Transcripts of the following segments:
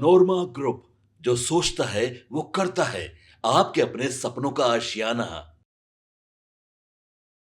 नोरमा group, जो सोचता है वो करता है। आपके अपने सपनों का आशियाना।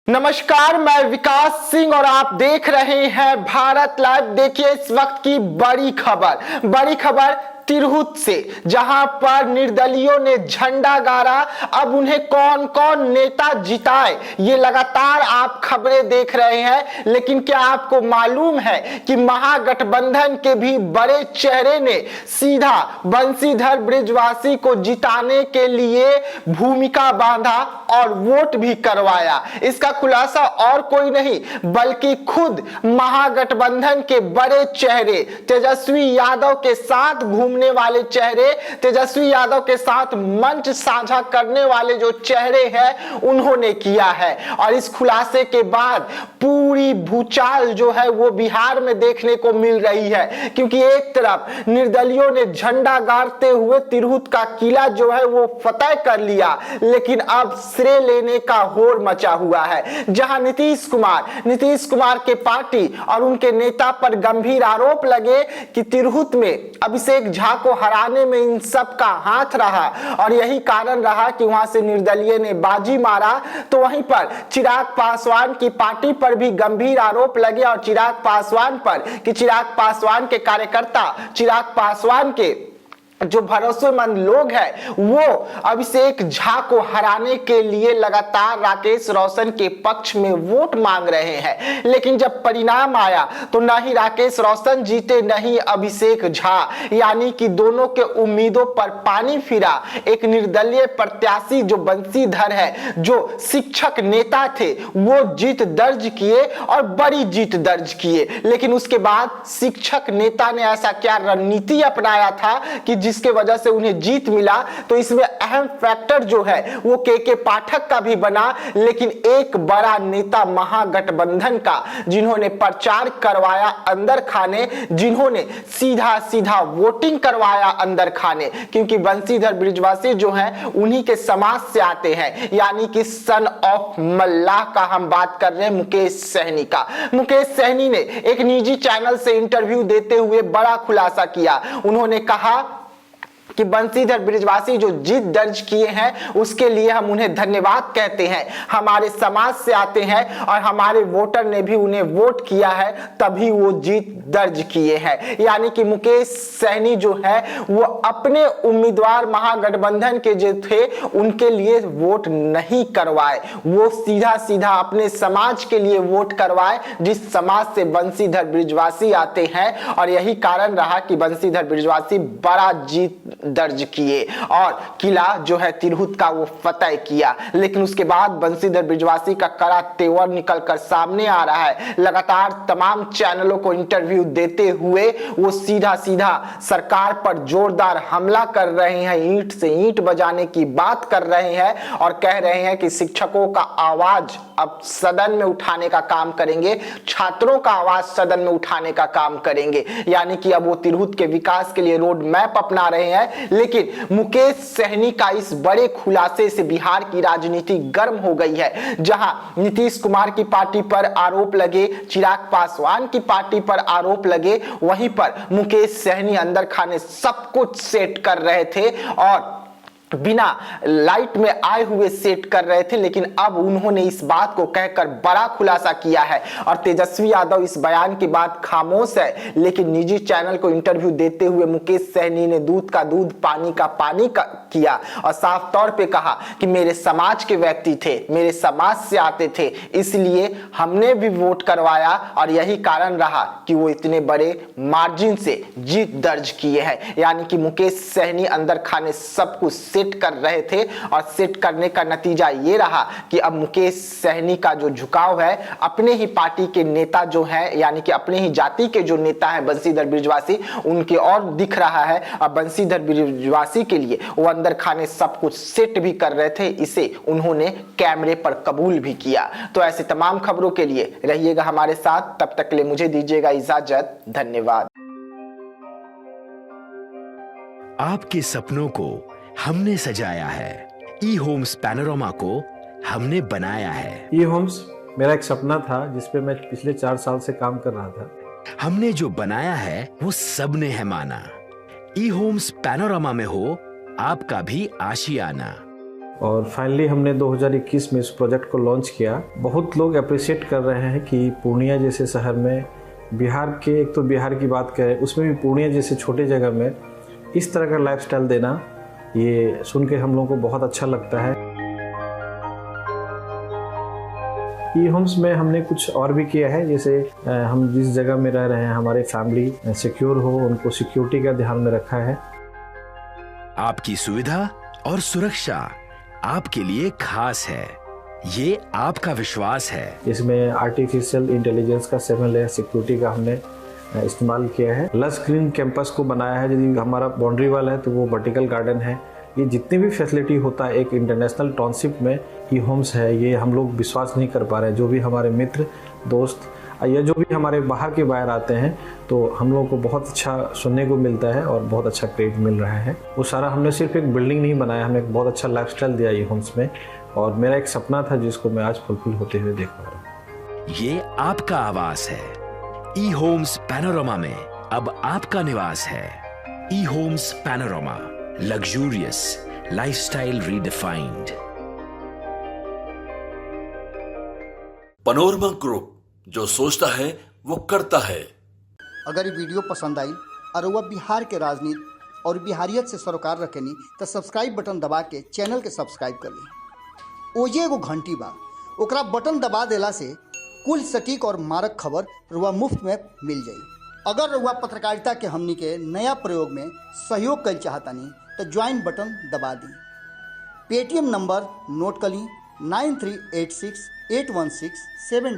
नमस्कार, मैं विकास सिंह और आप देख रहे हैं भारत लाइव। देखिए इस वक्त की बड़ी खबर तिरहुत से, जहां पर निर्दलियों ने झंडा गाड़ा। अब उन्हें कौन कौन नेता जिताए, ये लगातार आप खबरें देख रहे हैं। लेकिन क्या आपको मालूम है कि महागठबंधन के भी बड़े चेहरे ने सीधा बंशीधर बृजवासी को जिताने के लिए भूमिका बांधा और वोट भी करवाया। इसका खुलासा और कोई नहीं बल्कि खुद महागठबंधन के बड़े चेहरे, तेजस्वी यादव के साथ घूमने वाले चेहरे, तेजस्वी यादव के साथ मंच साझा करने वाले जो चेहरे हैं, उन्होंने किया है। और इस खुलासे के बाद पूरी भूचाल जो है वो बिहार में देखने को मिल रही है। क्योंकि एक तरफ निर्दलियों ने झंडा गाड़ते हुए तिरहुत का किला जो है वो फतेह कर लिया, लेकिन अब श्रेय लेने का होड़ मचा हुआ है। जहां नीतीश कुमार के पार्टी और उनके नेता पर गंभीर आरोप लगे कि तिरहुत में अभिषेक झा को हराने में इन सब का हाथ रहा और यही कारण रहा कि वहां से निर्दलीय ने बाजी मारा। तो वहीं पर चिराग पासवान की पार्टी पर भी गंभीर आरोप लगे और चिराग पासवान पर कि चिराग पासवान के कार्यकर्ता, चिराग पासवान के जो भरोसेमंद लोग हैं, वो अभिषेक झा को हराने के लिए लगातार राकेश रोशन के पक्ष में वोट मांग रहे हैं। लेकिन जब परिणाम आया तो न ही राकेश रोशन जीते न ही अभिषेक झा, यानी कि दोनों के उम्मीदों पर पानी फिरा। एक निर्दलीय प्रत्याशी जो बंशीधर है, जो शिक्षक नेता थे, वो जीत दर्ज किए और बड़ी जीत दर्ज किए। लेकिन उसके बाद शिक्षक नेता ने ऐसा क्या रणनीति अपनाया था कि जिसके वजह से उन्हें जीत मिला। तो इसमें अहम फैक्टर जो है वो के पाठक का भी बना। लेकिन एक बड़ा नेता महागठबंधन का, जिन्होंने प्रचार करवाया अंदर खाने, जिन्होंने सीधा वोटिंग करवाया अंदर खाने, क्योंकि बंशीधर बृजवासी जो हैं उन्हीं के समाज से आते हैं, यानी कि सन ऑफ मल्लाह का हम बात कर रहे हैं, मुकेश सहनी का। मुकेश सहनी ने एक निजी चैनल से इंटरव्यू देते हुए बड़ा खुलासा किया। उन्होंने कहा कि बंशीधर बृजवासी जो जीत दर्ज किए हैं उसके लिए हम उन्हें धन्यवाद कहते हैं। हमारे समाज से आते हैं और हमारे वोटर ने भी उन्हें वोट किया है, तभी वो जीत दर्ज किए हैं। यानी कि मुकेश सहनी जो है वो अपने उम्मीदवार महागठबंधन के जो थे उनके लिए वोट नहीं करवाए, वो सीधा अपने समाज के लिए वोट करवाए, जिस समाज से बंशीधर बृजवासी आते हैं। और यही कारण रहा कि बंशीधर बृजवासी बड़ा जीत दर्ज किए और किला जो है तिरहुत का वो फतेह किया। लेकिन उसके बाद बंशीधर बृजवासी का कड़ा तेवर निकलकर सामने आ रहा है। लगातार तमाम चैनलों को इंटरव्यू देते हुए वो सीधा सरकार पर जोरदार हमला कर रहे हैं, ईंट से ईंट बजाने की बात कर रहे हैं और कह रहे हैं कि शिक्षकों का आवाज अब सदन में उठाने का काम करेंगे, छात्रों का आवाज सदन में उठाने का काम करेंगे। यानी कि अब वो तिरहुत के विकास के लिए रोड मैप अपना रहे हैं। लेकिन मुकेश सहनी का इस बड़े खुलासे से बिहार की राजनीति गर्म हो गई है। जहां नीतीश कुमार की पार्टी पर आरोप लगे, चिराग पासवान की पार्टी पर आरोप लगे, वहीं पर मुकेश सहनी अंदर खाने सब कुछ सेट कर रहे थे और बिना लाइट में आए हुए सेट कर रहे थे। लेकिन अब उन्होंने इस बात को कहकर बड़ा खुलासा किया है और तेजस्वी यादव इस बयान के बाद खामोश है। लेकिन निजी चैनल को इंटरव्यू देते हुए मुकेश सहनी ने दूध का दूध पानी का पानी किया और साफ तौर पे कहा कि मेरे समाज के व्यक्ति थे, मेरे समाज से आते थे, इसलिए हमने भी वोट करवाया और यही कारण रहा कि वो इतने बड़े मार्जिन से जीत दर्ज किए हैं। यानी कि मुकेश सहनी अंदर खाने सब कुछ सेट कर रहे थे और सेट करने का नतीजा ये रहा कि अब मुकेश सहनी का जो झुकाव है, अपने ही पार्टी के नेता जो है, यानी कि अपने ही जाति के जो नेता है बंशीधर बृजवासी, उनके और दिख रहा है। और बंशीधर बृजवासी के लिए वो अंदर खाने सब कुछ सेट भी कर रहे थे, इसे उन्होंने कैमरे पर कबूल भी किया। तो ऐसे तमाम खबरों के लिए रहिएगा हमारे साथ, तब तक के लिए मुझे दीजिएगा इजाजत। धन्यवाद। आपके सपनों को हमने सजाया है, ई होम्स पैनोरमा को हमने बनाया है। ई होम्स मेरा एक सपना था जिसपे मैं पिछले 4 साल से काम कर रहा था। हमने जो बनाया है वो सबने है माना। ई होम्स पैनोरामा में हो आपका भी आशियाना। और फाइनली हमने 2021 में इस प्रोजेक्ट को लॉन्च किया। बहुत लोग अप्रिशिएट कर रहे हैं कि पूर्णिया जैसे शहर में, बिहार के, एक तो बिहार की बात करें उसमें भी पूर्णिया जैसे छोटे जगह में इस तरह का लाइफस्टाइल देना, ये सुन के हम लोगों को बहुत अच्छा लगता है। ई होम्स में हमने कुछ और भी किया है, जैसे हम जिस जगह में रह रहे हैं हमारे फैमिली सिक्योर हो, उनको सिक्योरिटी का ध्यान में रखा है। आपकी सुविधा और सुरक्षा आपके लिए खास है, ये आपका विश्वास है। इसमें आर्टिफिशियल इंटेलिजेंस का 7 लेयर सिक्योरिटी का हमने इस्तेमाल किया है। लस ग्रीन कैंपस को बनाया है, यदि हमारा बाउंड्री वाल है तो वो वर्टिकल गार्डन है। ये जितनी भी फैसिलिटी होता है एक इंटरनेशनल टाउनशिप में ई होम्स है, ये हम लोग विश्वास नहीं कर पा रहे हैं। जो भी हमारे मित्र दोस्त या जो भी हमारे बाहर के बाहर आते हैं तो हम लोगों को बहुत अच्छा सुनने को मिलता है और बहुत अच्छा क्रेडिट मिल रहा है। वो सारा हमने सिर्फ एक बिल्डिंग नहीं बनाया, हमने एक बहुत अच्छा लाइफस्टाइल दिया ई होम्स में, और मेरा एक सपना था जिसको मैं आज फुलफिल होते हुए देख पा रहा हूँ। ये आपका आवास है। ई होम्स पैनोरामा में अब आपका निवास है। E homes Panorama, luxurious lifestyle redefined. Panorama group, जो सोचता है वो करता है। अगर ये वीडियो पसंद आई और वह बिहार के राजनीति और बिहारियत से सरोकार रखेनी तो सब्सक्राइब बटन दबा के चैनल के सब्सक्राइब कर ली। ओजे एगो घंटी बा, ओकरा बटन दबा देला से कुल सटीक और मारक खबर रुआ मुफ्त में मिल जाई। अगर रुआ पत्रकारिता के हमनी के नया प्रयोग में सहयोग कर चाहतानी तो ज्वाइन बटन दबा दी। पेटीएम नंबर नोट कर ली 93868167